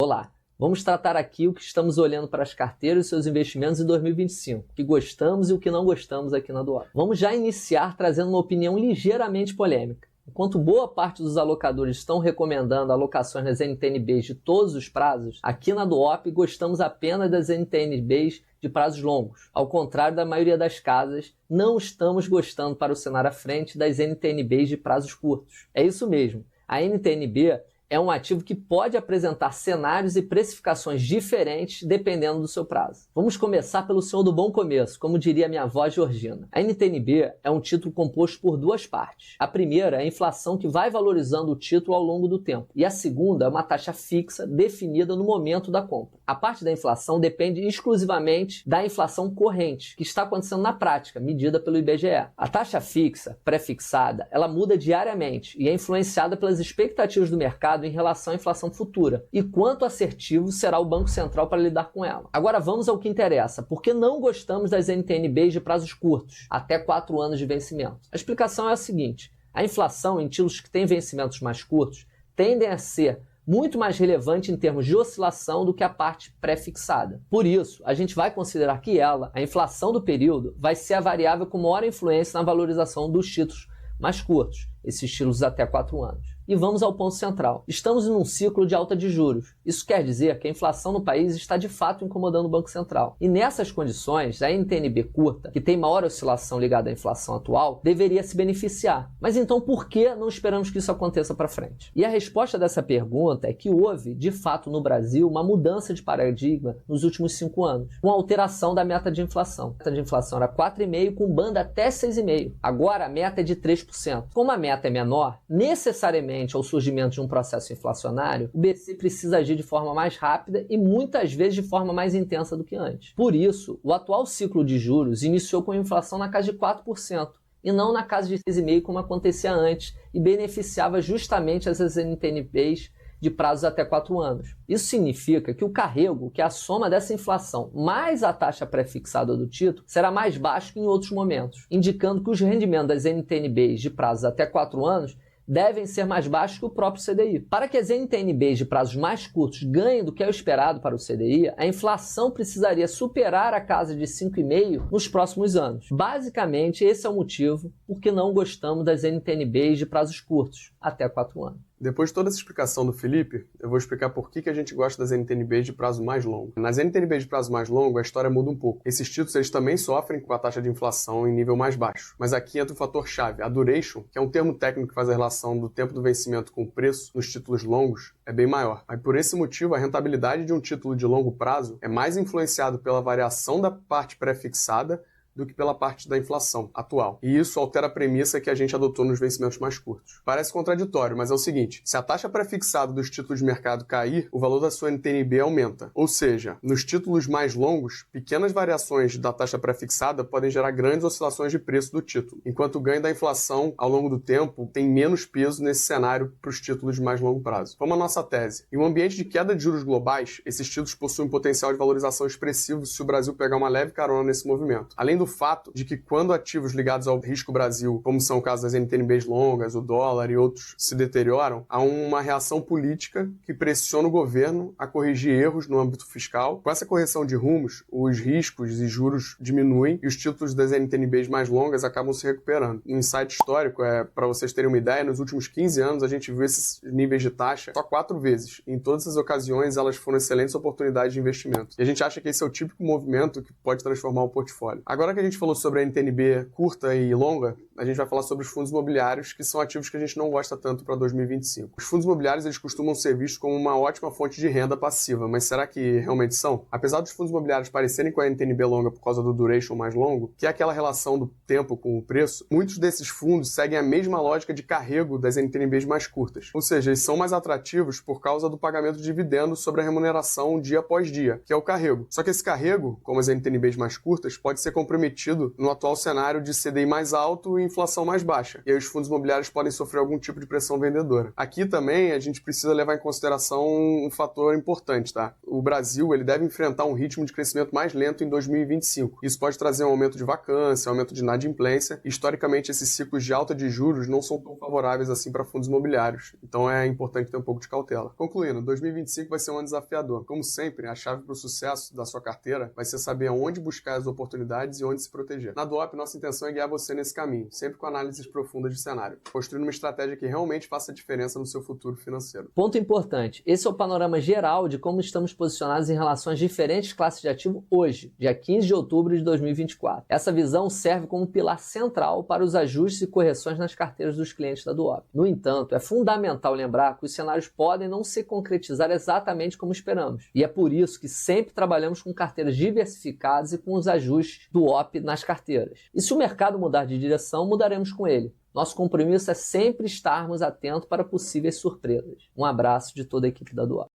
Olá, vamos tratar aqui o que estamos olhando para as carteiras e seus investimentos em 2025, o que gostamos e o que não gostamos aqui na Duop. Vamos já iniciar trazendo uma opinião ligeiramente polêmica. Enquanto boa parte dos alocadores estão recomendando alocações nas NTNBs de todos os prazos, aqui na Duop gostamos apenas das NTNBs de prazos longos. Ao contrário da maioria das casas, não estamos gostando para o cenário à frente das NTNBs de prazos curtos. É isso mesmo, a NTNB é um ativo que pode apresentar cenários e precificações diferentes dependendo do seu prazo. Vamos começar pelo senhor do bom começo, como diria minha avó Georgina. A NTNB é um título composto por duas partes. A primeira é a inflação que vai valorizando o título ao longo do tempo. E a segunda é uma taxa fixa definida no momento da compra. A parte da inflação depende exclusivamente da inflação corrente, que está acontecendo na prática, medida pelo IBGE. A taxa fixa, pré-fixada, ela muda diariamente e é influenciada pelas expectativas do mercado em relação à inflação futura e quanto assertivo será o Banco Central para lidar com ela. Agora vamos ao que interessa. Por que não gostamos das NTNBs de prazos curtos, até 4 anos de vencimento? A explicação é a seguinte: a inflação em títulos que têm vencimentos mais curtos tendem a ser muito mais relevante em termos de oscilação do que a parte pré-fixada. Por isso, a gente vai considerar que ela, a inflação do período, vai ser a variável com maior influência na valorização dos títulos mais curtos, esses títulos até 4 anos. E vamos ao ponto central. Estamos em um ciclo de alta de juros. Isso quer dizer que a inflação no país está de fato incomodando o Banco Central. E nessas condições, a NTNB curta, que tem maior oscilação ligada à inflação atual, deveria se beneficiar. Mas então por que não esperamos que isso aconteça para frente? E a resposta dessa pergunta é que houve, de fato no Brasil, uma mudança de paradigma nos últimos 5 anos, com a alteração da meta de inflação. A meta de inflação era 4,5% com banda até 6,5%. Agora a meta é de 3%. Como a meta é menor, necessariamente ao surgimento de um processo inflacionário, o BC precisa agir de forma mais rápida e muitas vezes de forma mais intensa do que antes. Por isso, o atual ciclo de juros iniciou com a inflação na casa de 4% e não na casa de 6,5% como acontecia antes e beneficiava justamente essas NTNBs de prazos até 4 anos. Isso significa que o carrego, que é a soma dessa inflação mais a taxa pré-fixada do título, será mais baixo que em outros momentos, indicando que os rendimentos das NTNBs de prazos até 4 anos devem ser mais baixos que o próprio CDI. Para que as NTNBs de prazos mais curtos ganhem do que é o esperado para o CDI, a inflação precisaria superar a casa de 5,5% nos próximos anos. Basicamente, esse é o motivo por que não gostamos das NTNBs de prazos curtos, até 4 anos. Depois de toda essa explicação do Felipe, eu vou explicar por que a gente gosta das NTNBs de prazo mais longo. Nas NTNBs de prazo mais longo, a história muda um pouco. Esses títulos eles também sofrem com a taxa de inflação em nível mais baixo. Mas aqui entra o fator chave. A duration, que é um termo técnico que faz a relação do tempo do vencimento com o preço nos títulos longos, é bem maior. Aí, por esse motivo, a rentabilidade de um título de longo prazo é mais influenciado pela variação da parte pré-fixada do que pela parte da inflação atual. E isso altera a premissa que a gente adotou nos vencimentos mais curtos. Parece contraditório, mas é o seguinte: se a taxa pré-fixada dos títulos de mercado cair, o valor da sua NTNB aumenta. Ou seja, nos títulos mais longos, pequenas variações da taxa pré-fixada podem gerar grandes oscilações de preço do título, enquanto o ganho da inflação ao longo do tempo tem menos peso nesse cenário para os títulos de mais longo prazo. Como a nossa tese. Em um ambiente de queda de juros globais, esses títulos possuem um potencial de valorização expressivo se o Brasil pegar uma leve carona nesse movimento. Além do fato de que quando ativos ligados ao risco Brasil, como são o caso das NTNBs longas, o dólar e outros, se deterioram, há uma reação política que pressiona o governo a corrigir erros no âmbito fiscal. Com essa correção de rumos, os riscos e juros diminuem e os títulos das NTNBs mais longas acabam se recuperando. Um insight histórico, para vocês terem uma ideia, nos últimos 15 anos a gente viu esses níveis de taxa só 4 vezes. Em todas essas ocasiões elas foram excelentes oportunidades de investimento. E a gente acha que esse é o típico movimento que pode transformar o portfólio. Agora que a gente falou sobre a NTNB curta e longa, a gente vai falar sobre os fundos imobiliários, que são ativos que a gente não gosta tanto para 2025. Os fundos imobiliários eles costumam ser vistos como uma ótima fonte de renda passiva, mas será que realmente são? Apesar dos fundos imobiliários parecerem com a NTNB longa por causa do duration mais longo, que é aquela relação do tempo com o preço, muitos desses fundos seguem a mesma lógica de carrego das NTNBs mais curtas. Ou seja, eles são mais atrativos por causa do pagamento de dividendos sobre a remuneração dia após dia, que é o carrego. Só que esse carrego, como as NTNBs mais curtas, pode ser comprometido no atual cenário de CDI mais alto e inflação mais baixa, e aí os fundos imobiliários podem sofrer algum tipo de pressão vendedora. Aqui também a gente precisa levar em consideração um fator importante, tá? O Brasil ele deve enfrentar um ritmo de crescimento mais lento em 2025. Isso pode trazer um aumento de vacância, aumento de inadimplência. Historicamente, esses ciclos de alta de juros não são tão favoráveis assim para fundos imobiliários, então é importante ter um pouco de cautela. Concluindo, 2025 vai ser um ano desafiador. Como sempre, a chave para o sucesso da sua carteira vai ser saber onde buscar as oportunidades e onde se proteger. Na Duop, nossa intenção é guiar você nesse caminho, sempre com análises profundas de cenário, construindo uma estratégia que realmente faça diferença no seu futuro financeiro. Ponto importante, esse é o panorama geral de como estamos posicionados em relação às diferentes classes de ativo hoje, dia 15 de outubro de 2024. Essa visão serve como pilar central para os ajustes e correções nas carteiras dos clientes da Duop. No entanto, é fundamental lembrar que os cenários podem não se concretizar exatamente como esperamos, e é por isso que sempre trabalhamos com carteiras diversificadas e com os ajustes do OP nas carteiras. E se o mercado mudar de direção, mudaremos com ele. Nosso compromisso é sempre estarmos atentos para possíveis surpresas. Um abraço de toda a equipe da Duop.